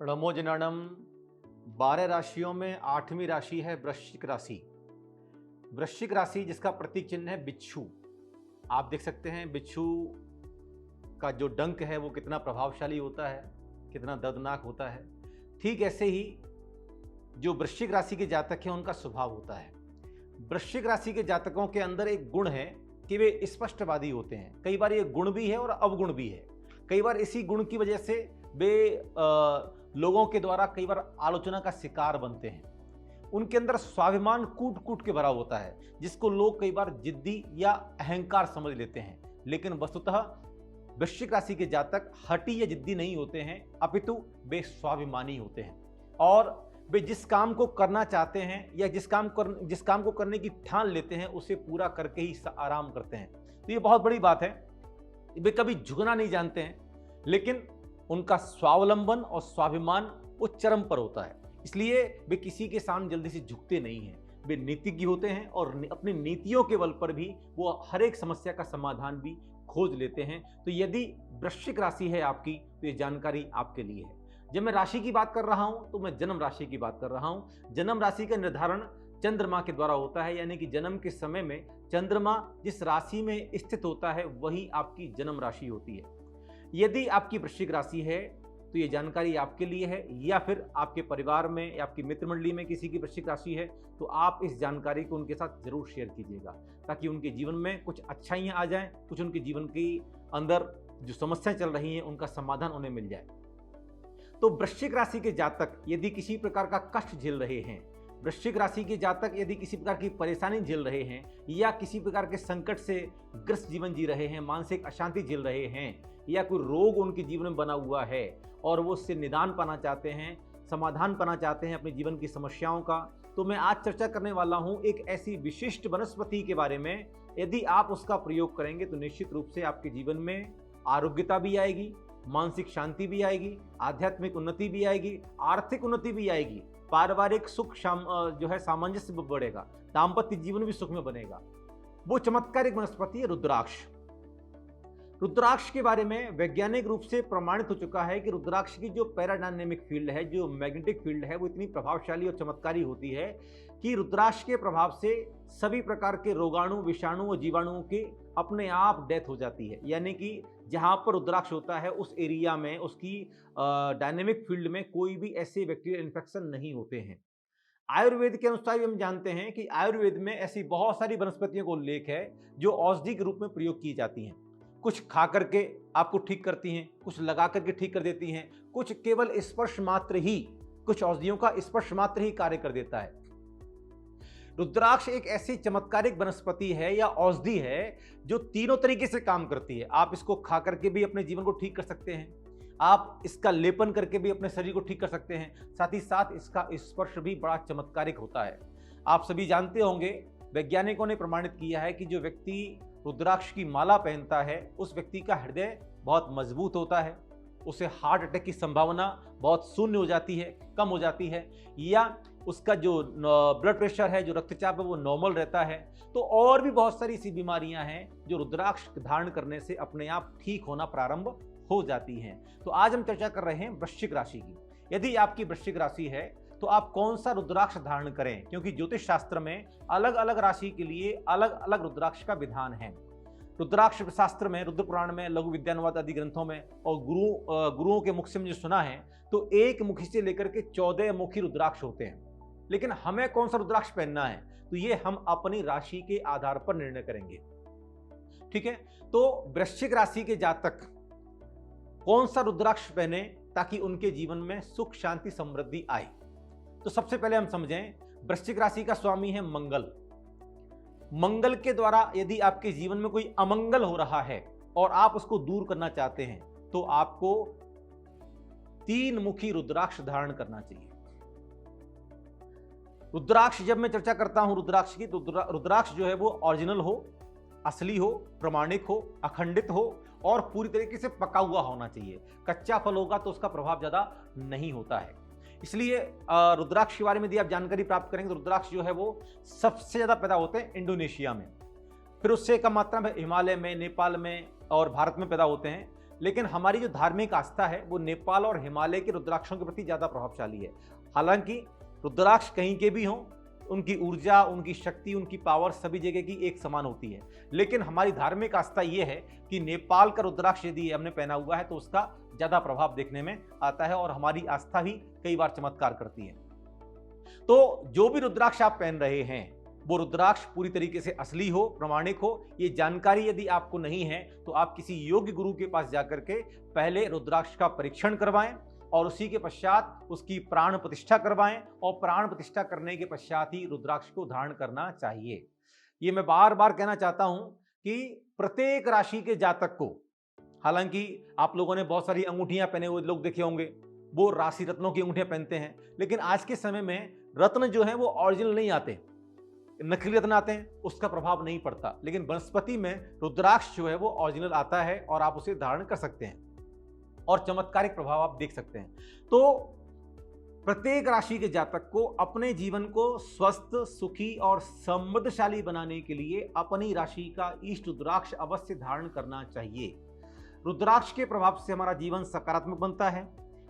णमोजननम 12 राशियों में 8वीं राशि है वृश्चिक राशि। वृश्चिक राशि जिसका प्रतीक चिन्ह है बिच्छू। आप देख सकते हैं बिच्छू का जो डंक है वो कितना प्रभावशाली होता है, कितना दर्दनाक होता है। ठीक ऐसे ही जो वृश्चिक राशि के जातक हैं उनका स्वभाव होता है। वृश्चिक राशि के जातकों के अंदर एक गुण है कि वे स्पष्टवादी होते हैं। कई बार ये गुण भी है और अवगुण भी है। कई बार इसी गुण की वजह से वे लोगों के द्वारा कई बार आलोचना का शिकार बनते हैं। उनके अंदर स्वाभिमान कूट कूट के भरा होता है, जिसको लोग कई बार जिद्दी या अहंकार समझ लेते हैं। लेकिन वस्तुतः वृश्चिक राशि के जातक हठी या जिद्दी नहीं होते हैं, अपितु वे स्वाभिमानी होते हैं और वे जिस काम को करना चाहते हैं या जिस काम को करने की ठान लेते हैं उसे पूरा करके ही आराम करते हैं। तो ये बहुत बड़ी बात है। वे कभी झुकना नहीं जानते हैं, लेकिन उनका स्वावलंबन और स्वाभिमान वो चरम पर होता है। इसलिए वे किसी के सामने जल्दी से झुकते नहीं हैं। वे नीतिज्ञ होते हैं और अपनी नीतियों के बल पर भी वो हर एक समस्या का समाधान भी खोज लेते हैं। तो यदि वृश्चिक राशि है आपकी तो ये जानकारी आपके लिए है। जब मैं राशि की बात कर रहा हूं तो मैं जन्म राशि की बात कर रहा हूं। जन्म राशि का निर्धारण चंद्रमा के द्वारा होता है, यानी कि जन्म के समय में चंद्रमा जिस राशि में स्थित होता है वही आपकी जन्म राशि होती है। यदि आपकी वृश्चिक राशि है तो ये जानकारी आपके लिए है, या फिर आपके परिवार में या आपकी मित्र मंडली में किसी की वृश्चिक राशि है तो आप इस जानकारी को उनके साथ जरूर शेयर कीजिएगा, ताकि उनके जीवन में कुछ अच्छाइयाँ आ जाएं, कुछ उनके जीवन के अंदर जो समस्याएं चल रही हैं उनका समाधान उन्हें मिल जाए। तो वृश्चिक राशि के जातक यदि किसी प्रकार का कष्ट झेल रहे हैं, वृश्चिक राशि के जातक यदि किसी प्रकार की परेशानी झेल रहे हैं या किसी प्रकार के संकट से ग्रस्त जीवन जी रहे हैं, मानसिक अशांति झेल रहे हैं, या कोई रोग उनके जीवन में बना हुआ है और वो उससे निदान पाना चाहते हैं, समाधान पाना चाहते हैं अपने जीवन की समस्याओं का, तो मैं आज चर्चा करने वाला हूं एक ऐसी विशिष्ट वनस्पति के बारे में। यदि आप उसका प्रयोग करेंगे तो निश्चित रूप से आपके जीवन में आरोग्यता भी आएगी, मानसिक शांति भी आएगी, आध्यात्मिक उन्नति भी आएगी, आर्थिक उन्नति भी आएगी, पारिवारिक सुख जो है सामंजस्य बढ़ेगा, दाम्पत्य जीवन भी सुख में बनेगा। वो चमत्कारिक वनस्पति है रुद्राक्ष। रुद्राक्ष के बारे में वैज्ञानिक रूप से प्रमाणित हो चुका है कि रुद्राक्ष की जो पैराडायनेमिक फील्ड है, जो मैग्नेटिक फील्ड है, वो इतनी प्रभावशाली और चमत्कारी होती है कि रुद्राक्ष के प्रभाव से सभी प्रकार के रोगाणु, विषाणु और जीवाणुओं की अपने आप डेथ हो जाती है। यानी कि जहां पर रुद्राक्ष होता है उस एरिया में, उसकी डायनेमिक फील्ड में कोई भी ऐसे बैक्टीरियल इन्फेक्शन नहीं होते हैं। आयुर्वेद के अनुसार भी हम जानते हैं कि आयुर्वेद में ऐसी बहुत सारी वनस्पतियों का उल्लेख है जो औषधि के रूप में प्रयोग की जाती हैं। कुछ खा करके आपको ठीक करती हैं, कुछ लगा करके ठीक कर देती हैं, कुछ केवल स्पर्श मात्र ही, कुछ औषधियों का स्पर्श मात्र ही कार्य कर देता है। रुद्राक्ष एक ऐसी चमत्कारिक वनस्पति है या औषधि है जो तीनों तरीके से काम करती है। आप इसको खा करके भी अपने जीवन को ठीक कर सकते हैं, आप इसका लेपन करके भी अपने शरीर को ठीक कर सकते हैं, साथ ही साथ इसका स्पर्श भी बड़ा चमत्कारिक होता है। आप सभी जानते होंगे, वैज्ञानिकों ने प्रमाणित किया है कि जो व्यक्ति रुद्राक्ष की माला पहनता है उस व्यक्ति का हृदय बहुत मजबूत होता है, उसे हार्ट अटैक की संभावना बहुत शून्य हो जाती है, कम हो जाती है, या उसका जो ब्लड प्रेशर है, जो रक्तचाप है, वो नॉर्मल रहता है। तो और भी बहुत सारी ऐसी बीमारियां हैं जो रुद्राक्ष धारण करने से अपने आप ठीक होना प्रारंभ हो जाती हैं। तो आज हम चर्चा कर रहे हैं वृश्चिक राशि की। यदि आपकी वृश्चिक राशि है तो आप कौन सा रुद्राक्ष धारण करें, क्योंकि ज्योतिष शास्त्र में अलग अलग राशि के लिए अलग अलग रुद्राक्ष का विधान है। रुद्राक्ष शास्त्र में, रुद्र पुराण में, लघु विद्यानुवाद आदि ग्रंथों में और गुरुओं के मुख से मुझे सुना है तो 1 मुखी से लेकर के 14 मुखी रुद्राक्ष होते हैं। लेकिन हमें कौन सा रुद्राक्ष पहनना है तो ये हम अपनी राशि के आधार पर निर्णय करेंगे। ठीक है, तो वृश्चिक राशि के जातक कौन सा रुद्राक्ष पहने ताकि उनके जीवन में सुख, शांति, समृद्धि आए। तो सबसे पहले हम समझें, वृश्चिक राशि का स्वामी है मंगल। मंगल के द्वारा यदि आपके जीवन में कोई अमंगल हो रहा है और आप उसको दूर करना चाहते हैं तो आपको 3 मुखी रुद्राक्ष धारण करना चाहिए। रुद्राक्ष जब मैं चर्चा करता हूं रुद्राक्ष की, तो रुद्राक्ष जो है वो ओरिजिनल हो, असली हो, प्रमाणिक हो, अखंडित हो और पूरी तरीके से पका हुआ होना चाहिए। कच्चा फल होगा तो उसका प्रभाव ज्यादा नहीं होता है। इसलिए रुद्राक्ष के बारे में यदि आप जानकारी प्राप्त करेंगे तो रुद्राक्ष जो है वो सबसे ज्यादा पैदा होते हैं इंडोनेशिया में, फिर उससे कम मात्रा में हिमालय में, नेपाल में और भारत में पैदा होते हैं। लेकिन हमारी जो धार्मिक आस्था है वो नेपाल और हिमालय के रुद्राक्षों के प्रति ज़्यादा प्रभावशाली है। हालांकि रुद्राक्ष कहीं के भी हों, उनकी ऊर्जा, उनकी शक्ति, उनकी पावर सभी जगह की एक समान होती है। लेकिन हमारी धार्मिक आस्था ये है कि नेपाल का रुद्राक्ष यदि हमने पहना हुआ है तो उसका ज़्यादा प्रभाव देखने में आता है और हमारी आस्था भी कई बार चमत्कार करती है। तो जो भी रुद्राक्ष आप पहन रहे हैं वो रुद्राक्ष पूरी तरीके से असली हो, प्रामाणिक हो। ये जानकारी यदि आपको नहीं है तो आप किसी योग्य गुरु के पास जाकर के पहले रुद्राक्ष का परीक्षण करवाएं और उसी के पश्चात उसकी प्राण प्रतिष्ठा करवाएं और प्राण प्रतिष्ठा करने के पश्चात ही रुद्राक्ष को धारण करना चाहिए। ये मैं बार बार कहना चाहता हूं कि प्रत्येक राशि के जातक को, हालांकि आप लोगों ने बहुत सारी अंगूठियां पहने हुए लोग देखे होंगे, वो राशि रत्नों की अंगूठियां पहनते हैं, लेकिन आज के समय में रत्न जो है वो ओरिजिनल नहीं आते, नकली रत्न आते हैं, उसका प्रभाव नहीं पड़ता। लेकिन वनस्पति में रुद्राक्ष जो है वो ओरिजिनल आता है और आप उसे धारण कर सकते हैं और चमत्कारिक प्रभाव आप देख सकते हैं। तो प्रत्येक राशि के जातक को अपने जीवन को स्वस्थ, सुखी और समृद्धशाली बनाने के लिए अपनी राशि का इष्ट रुद्राक्ष अवश्य धारण करना चाहिए। रुद्राक्ष के प्रभाव से हमारा जीवन सकारात्मक बनता है।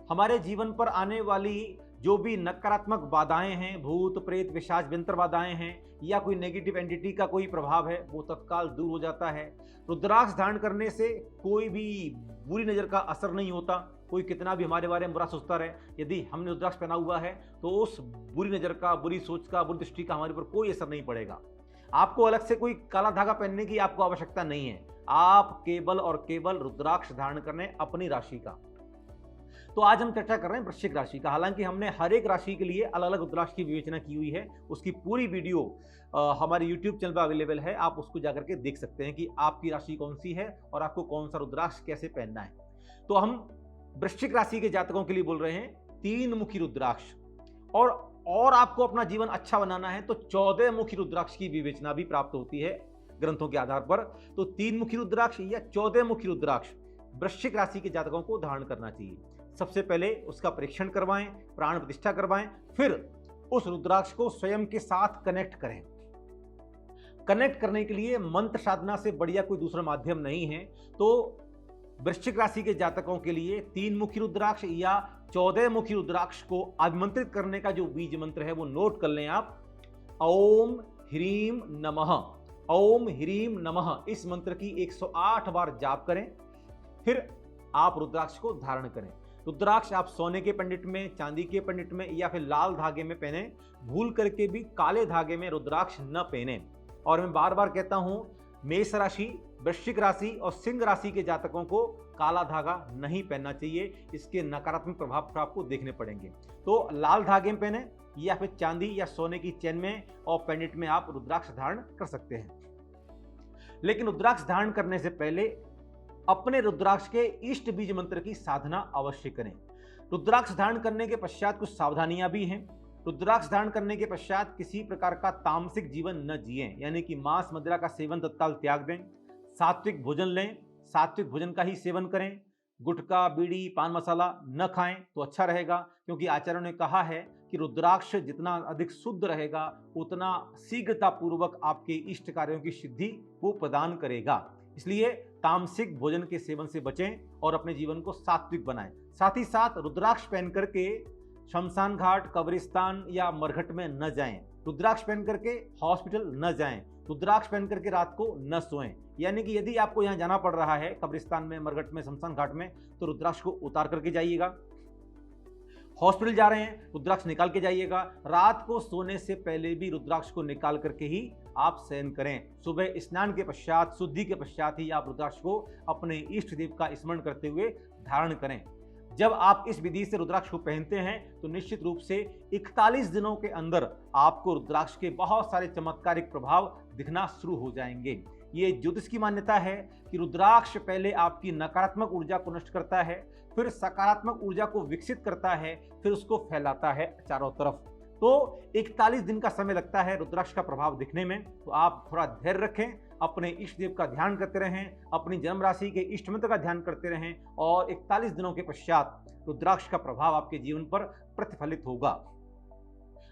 हमारे जीवन पर आने वाली जो भी नकारात्मक बाधाएं हैं, भूत प्रेत पिशाच विंतर बाधाएं हैं या कोई नेगेटिव एंटिटी का कोई प्रभाव है, वो तत्काल दूर हो जाता है। रुद्राक्ष धारण करने से कोई भी बुरी नज़र का असर नहीं होता। कोई कितना भी हमारे बारे में बुरा सोचता रहे, यदि हमने रुद्राक्ष पहना हुआ है तो उस बुरी नज़र का, बुरी सोच का, बुरी दृष्टि का हमारे ऊपर कोई असर नहीं पड़ेगा। आपको अलग से कोई काला धागा पहनने की आपको आवश्यकता नहीं है। आप केवल और केवल रुद्राक्ष धारण करने अपनी राशि का। तो आज हम चर्चा कर रहे हैं वृश्चिक राशि का। हालांकि हमने हर एक राशि के लिए अलग अलग रुद्राक्ष की विवेचना की हुई है, उसकी पूरी वीडियो हमारे YouTube चैनल पर अवेलेबल है, आप उसको जाकर के देख सकते हैं कि आपकी राशि कौन सी है और आपको कौन सा रुद्राक्ष कैसे पहनना है। तो हम वृश्चिक राशि के जातकों के लिए बोल रहे हैं 3 मुखी रुद्राक्ष, और आपको अपना जीवन अच्छा बनाना है तो 14 मुखी रुद्राक्ष की विवेचना भी प्राप्त होती है ग्रंथों के आधार पर। तो 3 मुखी रुद्राक्ष या 14 मुखी रुद्राक्ष वृश्चिक राशि के जातकों को धारण करना चाहिए। सबसे पहले उसका परीक्षण करवाएं, प्राण प्रतिष्ठा करवाएं, फिर उस रुद्राक्ष को स्वयं के साथ कनेक्ट करें। कनेक्ट करने के लिए मंत्र साधना से बढ़िया कोई दूसरा माध्यम नहीं है। तो वृश्चिक राशि के जातकों के लिए 3 मुखी रुद्राक्ष या 14 मुखी रुद्राक्ष को आमंत्रित करने का जो बीज मंत्र है वो नोट कर लें आप। ओम ह्रीम नमः, ओम ह्रीम नमः, इस मंत्र की 108 बार जाप करें, फिर आप रुद्राक्ष को धारण करें। रुद्राक्ष आप सोने के पंडित में, चांदी के पंडित में या फिर लाल धागे में पहने, भूल करके भी काले धागे में रुद्राक्ष न पहने। और मैं बार बार कहता हूं, मेष राशि, वृश्चिक राशि और सिंह राशि के जातकों को काला धागा नहीं पहनना चाहिए, इसके नकारात्मक प्रभाव आपको देखने पड़ेंगे। तो लाल धागे में पहने या फिर चांदी या सोने की चेन में और पेंडेंट में आप रुद्राक्ष धारण कर सकते हैं। लेकिन रुद्राक्ष धारण करने से पहले अपने रुद्राक्ष के इष्ट बीज मंत्र की साधना अवश्य करें। रुद्राक्ष धारण करने के पश्चात कुछ सावधानियां भी हैं। रुद्राक्ष धारण करने के पश्चात किसी प्रकार का तामसिक जीवन न जिएं, यानी कि मांस मदिरा का सेवन तत्काल त्याग दें। सात्विक भोजन लें, सात्विक भोजन का ही सेवन करें। गुटखा, बीड़ी, पान मसाला न खाएं तो अच्छा रहेगा, क्योंकि आचार्यों ने कहा है कि रुद्राक्ष जितना अधिक शुद्ध रहेगा उतना शीघ्रता पूर्वक आपके इष्ट कार्यों की सिद्धि वो प्रदान करेगा। इसलिए तामसिक भोजन के सेवन से बचें और अपने जीवन को सात्विक बनाएं। साथ ही साथ रुद्राक्ष पहन करके शमशान घाट, कब्रिस्तान या मरघट में न जाएं। रुद्राक्ष पहन करके हॉस्पिटल न जाएं। रुद्राक्ष पहन करके रात को न सोएं। यानी कि यदि आपको यहाँ जाना पड़ रहा है कब्रिस्तान में, मरघट में, शमशान घाट में, तो रुद्राक्ष को उतार करके जाइएगा। हॉस्पिटल जा रहे हैं, रुद्राक्ष निकाल के जाइएगा। रात को सोने से पहले भी रुद्राक्ष को निकाल करके ही आप शयन करें। सुबह स्नान के पश्चात, शुद्धि के पश्चात ही आप रुद्राक्ष को अपने इष्ट देव का स्मरण करते हुए धारण करें। जब आप इस विधि से रुद्राक्ष को पहनते हैं तो निश्चित रूप से 41 दिनों के अंदर आपको रुद्राक्ष के बहुत सारे चमत्कारिक प्रभाव दिखना शुरू हो जाएंगे। ये ज्योतिष की मान्यता है कि रुद्राक्ष पहले आपकी नकारात्मक ऊर्जा को नष्ट करता है, फिर सकारात्मक ऊर्जा को विकसित करता है, फिर उसको फैलाता है चारों तरफ। तो 41 दिन का समय लगता है रुद्राक्ष का प्रभाव दिखने में। तो आप थोड़ा धैर्य रखें, अपने इष्ट देव का ध्यान करते रहें, अपनी जन्म राशि के इष्ट मंत्र का ध्यान करते रहें और 41 दिनों के पश्चात रुद्राक्ष का प्रभाव आपके जीवन पर प्रतिफलित होगा।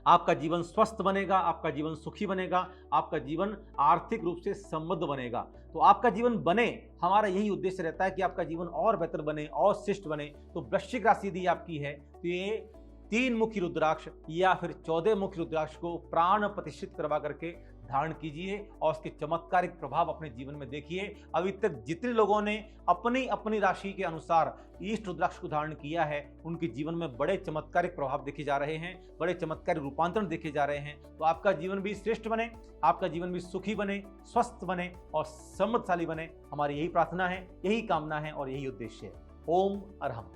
आपका जीवन स्वस्थ बनेगा, आपका जीवन सुखी बनेगा, आपका जीवन आर्थिक रूप से समृद्ध बनेगा। तो आपका जीवन बने, हमारा यही उद्देश्य रहता है कि आपका जीवन और बेहतर बने और श्रेष्ठ बने। तो वृश्चिक राशि यदि आपकी है तो ये 3 मुखी रुद्राक्ष या फिर 14 मुखी रुद्राक्ष को प्राण प्रतिष्ठित करवा करके धारण कीजिए और उसके चमत्कारिक प्रभाव अपने जीवन में देखिए। अभी तक जितने लोगों ने अपनी अपनी राशि के अनुसार इष्ट रुद्राक्ष को धारण किया है, उनके जीवन में बड़े चमत्कारिक प्रभाव देखे जा रहे हैं, बड़े चमत्कारिक रूपांतरण देखे जा रहे हैं। तो आपका जीवन भी श्रेष्ठ बने, आपका जीवन भी सुखी बने, स्वस्थ बने और समृद्धशाली बने। हमारी यही प्रार्थना है, यही कामना है और यही उद्देश्य है। ओम अरहम।